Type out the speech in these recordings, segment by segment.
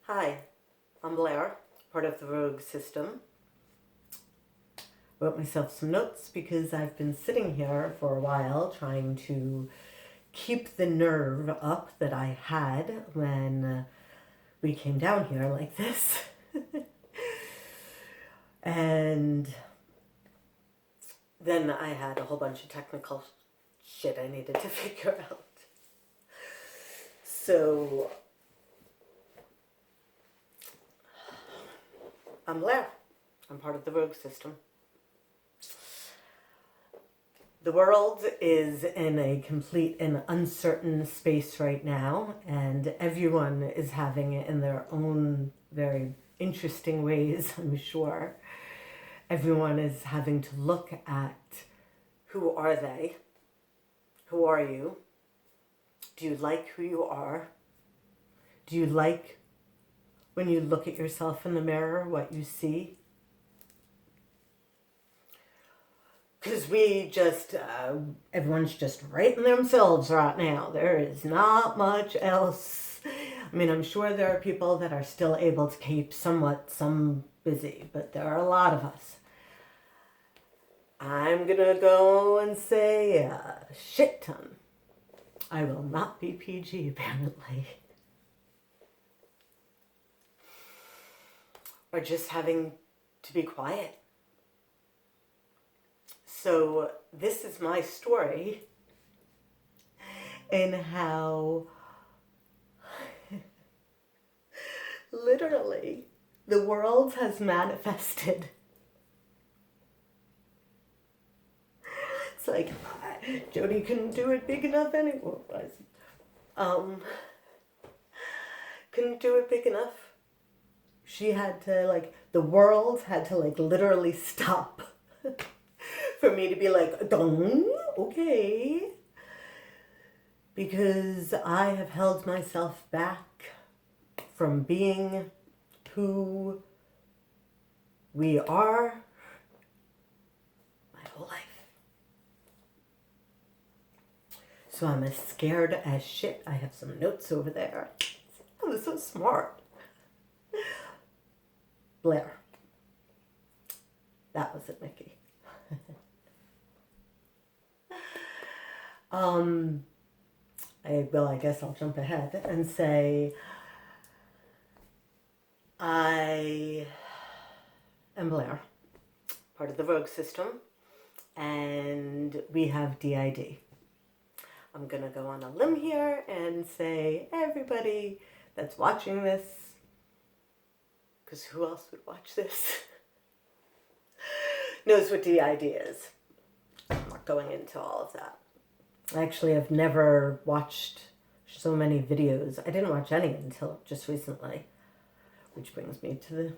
Hi, I'm Blair, part of the Rogue system. Wrote myself some notes because I've been sitting here for a while trying to keep the nerve up that I had when we came down here like this. And then I had a whole bunch of technical shit I needed to figure out. So I'm Blair. I'm part of the Rogue system. The world is in a complete and uncertain space right now, and everyone is having it in their own very interesting ways, I'm sure. Everyone is having to look at who are they? Who are you? Do you like who you are? Do you like when you look at yourself in the mirror, what you see? Because everyone's just writing themselves right now. There is not much else. I mean, I'm sure there are people that are still able to keep some busy, but there are a lot of us. I'm going to go and say a shit ton. I will not be PG, apparently. Or just having to be quiet. So this is my story and how literally the world has manifested. It's like, Jody couldn't do it big enough anymore. Couldn't do it big enough. She had to, the world had to, literally stop. For me to be like, okay. Because I have held myself back from being who we are my whole life. So I'm as scared as shit. I have some notes over there. I was so smart. Blair. That was it, Mickey. I guess I'll jump ahead and say I am Blair, part of the Rogue system, and we have DID. I'm going to go on a limb here and say everybody that's watching this, because who else would watch this, knows what DID is. I'm not going into all of that. Actually, I've never watched so many videos. I didn't watch any until just recently, which brings me to the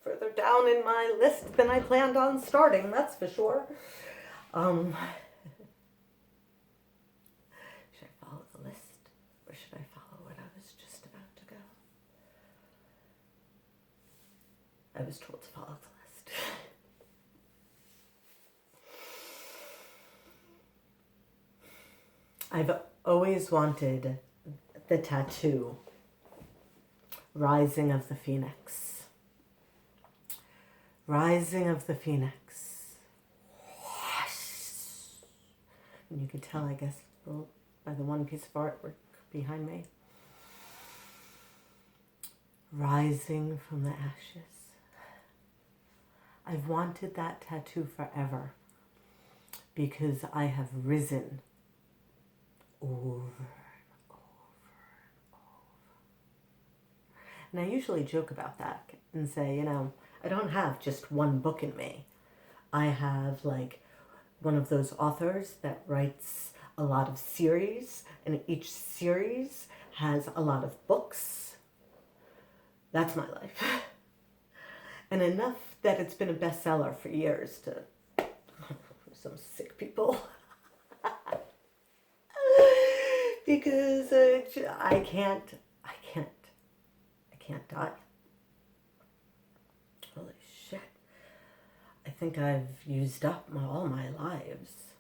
further down in my list than I planned on starting, that's for sure. Should I follow the list, or should I follow what I was just about to go? I was told to follow the list. I've always wanted the tattoo, Rising of the Phoenix. Rising of the Phoenix. And you can tell, I guess, by the one piece of artwork behind me. Rising from the ashes. I've wanted that tattoo forever because I have risen over and over and over. And I usually joke about that and say, I don't have just one book in me. I have one of those authors that writes a lot of series, and each series has a lot of books. That's my life. And enough that it's been a bestseller for years to some sick people. Because I can't die. Holy shit. I think I've used up all my lives.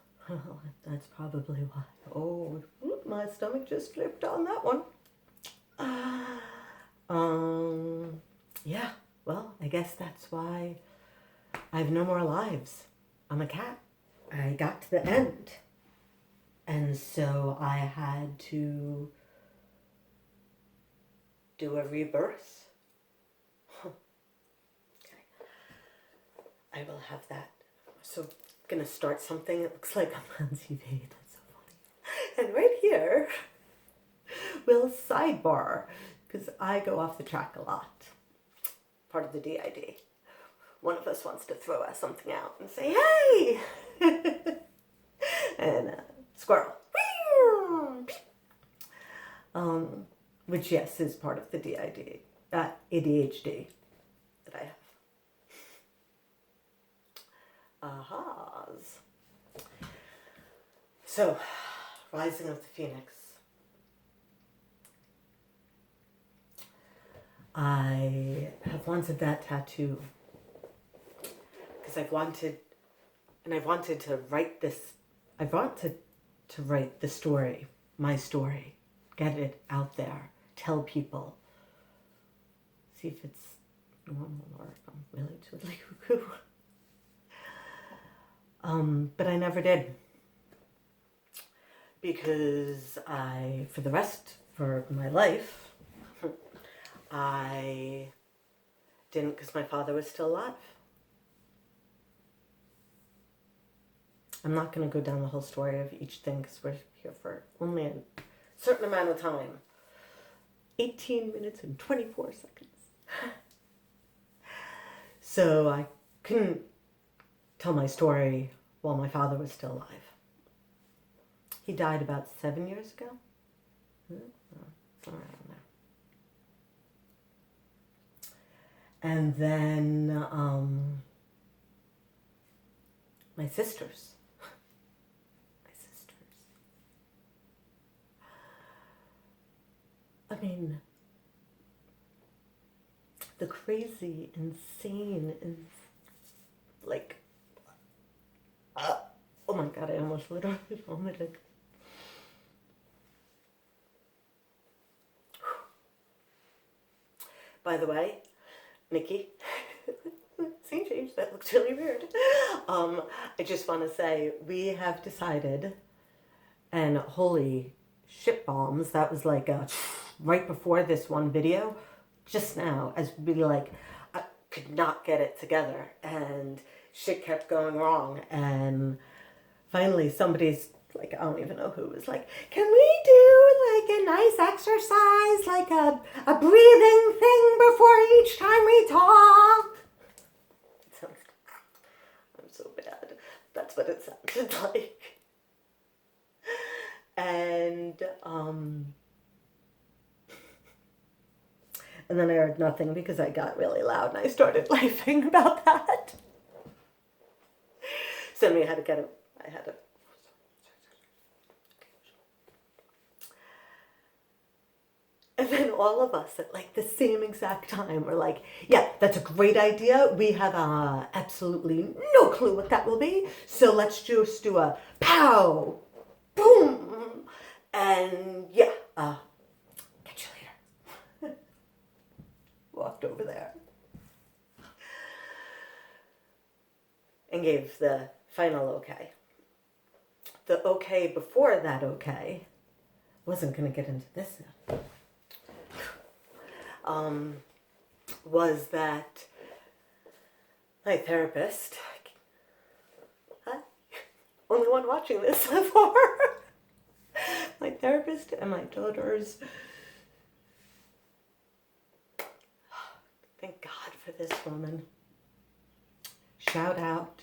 That's probably why. Oh, my stomach just flipped on that one. Yeah, well, I guess that's why I have no more lives. I'm a cat. I got to the end. And so I had to do a rebirth. Okay. I will have that. So I'm going to start something. It looks like I'm on TV. That's so funny. And right here, we'll sidebar, because I go off the track a lot. Part of the DID. One of us wants to throw something out and say, hey! And squirrel. Which, yes, is part of the DID, ADHD that I have. Ahas. So, Rising of the Phoenix. I have wanted that tattoo because I've wanted to write this. I wanted to write the story, my story, get it out there, tell people, see if it's normal or if I'm really totally cuckoo. But I never did, because for my life, I didn't, because my father was still alive. I'm not going to go down the whole story of each thing, because we're here for only a certain amount of time. 18 minutes and 24 seconds. So I couldn't tell my story while my father was still alive. He died about 7 years ago. Somewhere around there. And then my sisters. I mean, the crazy, insane is like, oh my God, I almost literally vomited. By the way, Nikki, scene change, that looks really weird. I just want to say, we have decided, and holy shit bombs, that was like right before this one video, just now, as we like, I could not get it together, and shit kept going wrong, and finally somebody's like, I don't even know who, was like, can we do like a nice exercise, like a breathing thing before each time we talk? I'm so bad. That's what it sounded like. And then I heard nothing because I got really loud and I started laughing about that. So I had to and then all of us at like the same exact time were like, yeah, that's a great idea. We have absolutely no clue what that will be. So let's just do a pow, boom. And yeah, catch you later. Walked over there and gave the final okay. The okay before that okay wasn't going to get into this now. Was that my therapist, only one watching this so far, my therapist and my daughters, thank God for this woman. Shout out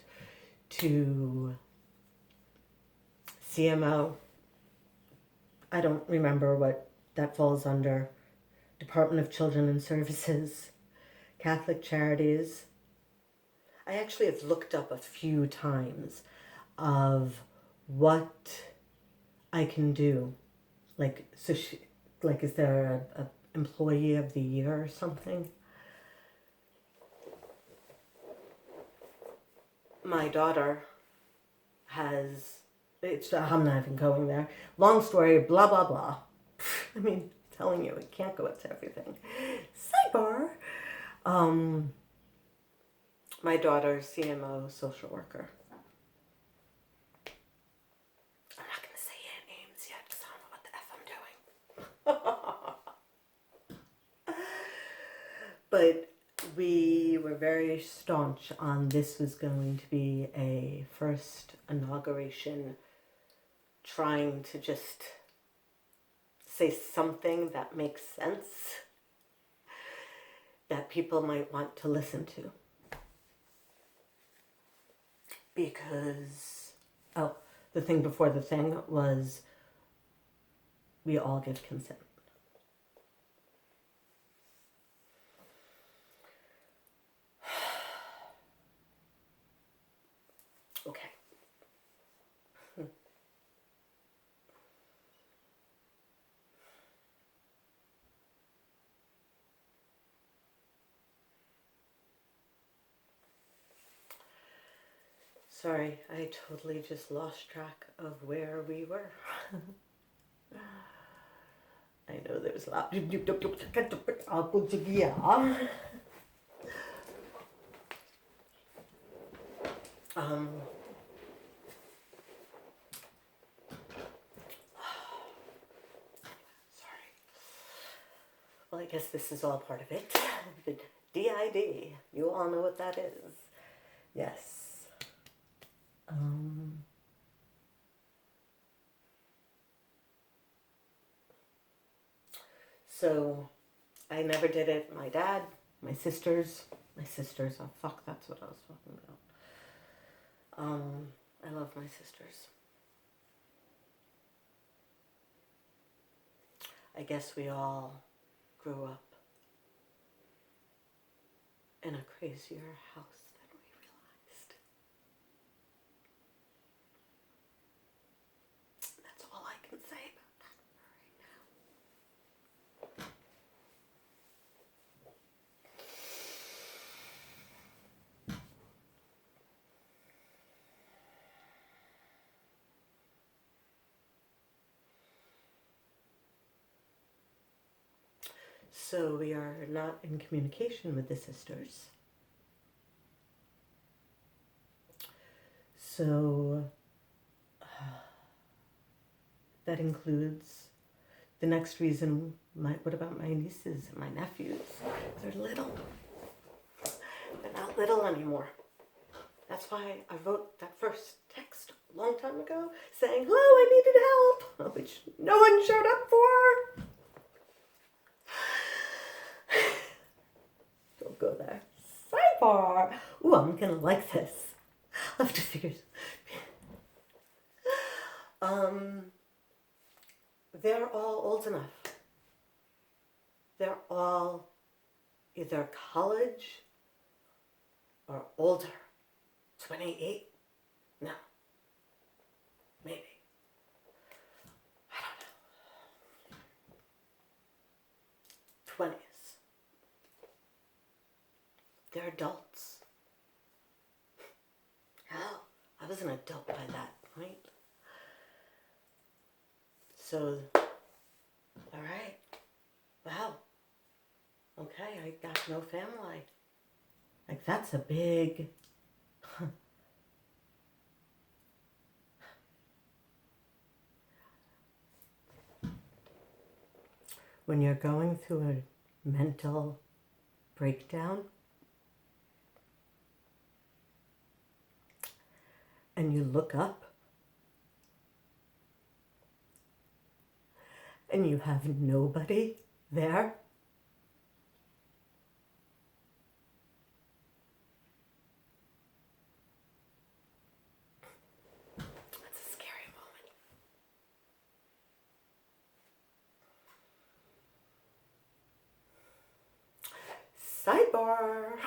to CMO. I don't remember what that falls under. Department of Children and Services, Catholic Charities. I actually have looked up a few times of what I can do. Like, so she, like, is there a employee of the year or something? My daughter has, I'm not even going there. Long story, blah, blah, blah. I mean, telling you, it can't go into everything. Sidebar. My daughter's CMO social worker. I'm not going to say names yet because I don't know what the F I'm doing. But we were very staunch on this was going to be a first inauguration, trying to just say something that makes sense, that people might want to listen to. Because, the thing before the thing was we all give consent. Okay. Sorry, I totally just lost track of where we were. I know there's a lot. Sorry. Well, I guess this is all part of it. The DID. You all know what that is. Yes. So I never did it. My dad, my sisters, oh fuck, that's what I was talking about. I love my sisters. I guess we all grew up in a crazier house than we realized. That's all I can say about that right now. So we are not in communication with the sisters. So that includes the next reason. What about my nieces and my nephews? They're little. They're not little anymore. That's why I wrote that first text a long time ago saying, hello, I needed help, which no one showed up for. Don't go there. Sidebar. Ooh, I'm going to like this. I'll have to figure it out. They're all old enough. They're all either college or older. 28? No. Maybe. I don't know. 20s. They're adults. Hell, I was an adult by that point. So, alright. Wow. Okay, I got no family. Like, that's a big... When you're going through a mental breakdown and you look up and you have nobody there, that's a scary moment. Sidebar.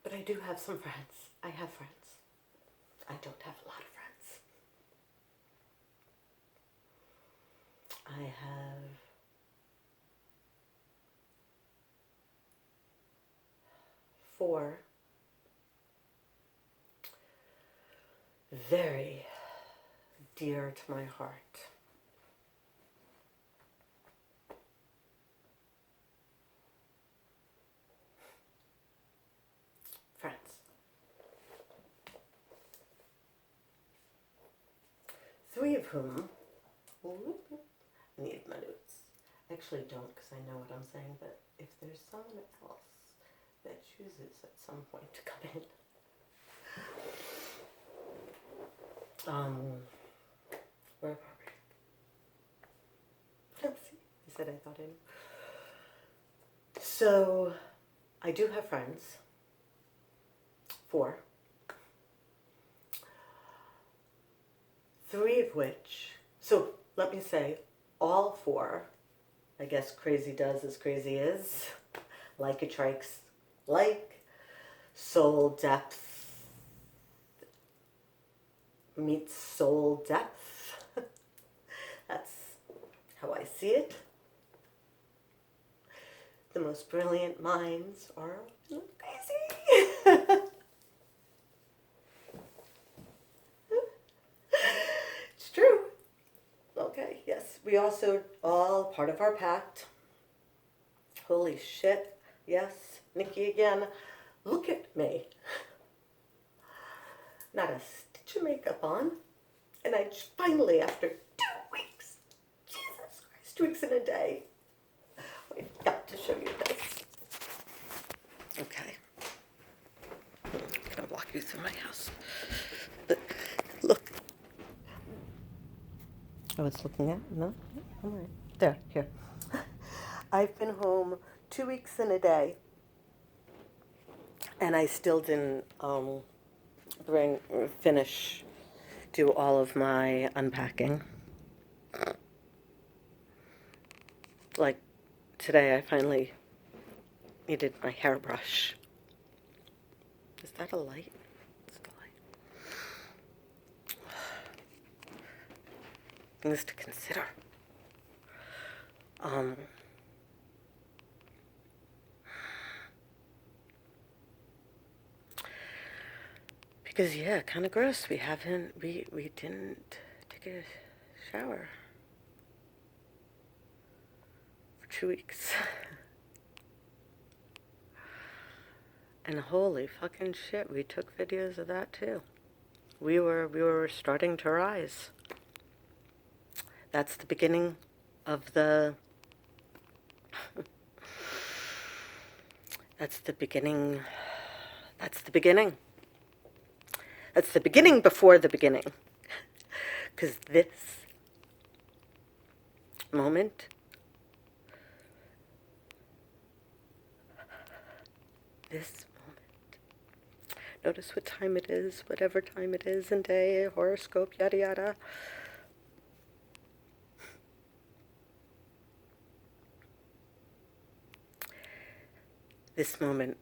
But I do have some friends. I have friends. I don't have a lot of friends. I have four very, dear to my heart. Friends. Three of whom, I need my notes. I actually don't because I know what I'm saying, but if there's someone else that chooses at some point to come in, where are we? Let's see. I said I thought I knew. So, I do have friends. 4. 3 of which, so let me say, all 4, I guess crazy does as crazy is, like attracts like, soul depth meets soul depth. That's how I see it. The most brilliant minds are crazy. It's true. Okay, yes. We also, all part of our pact. Holy shit. Yes, Nikki again. Look at me. Not a stitch of makeup on. And I finally, after 2 weeks, Jesus Christ, 2 weeks in a day, I've got to show you this. Okay. I'm going to walk you through my house. Look. Oh, it's looking at? No? All right. There, here. I've been home 2 weeks in a day, and I still didn't do all of my unpacking. Like, today I finally needed my hairbrush. Is that a light? It's a light. Things to consider. Because yeah, kind of gross. We didn't take a shower for 2 weeks. And holy fucking shit, we took videos of that too. We were starting to rise. That's the beginning of the That's the beginning. That's the beginning. That's the beginning before the beginning. Because this moment, notice what time it is, whatever time it is in day, horoscope, yada yada. This moment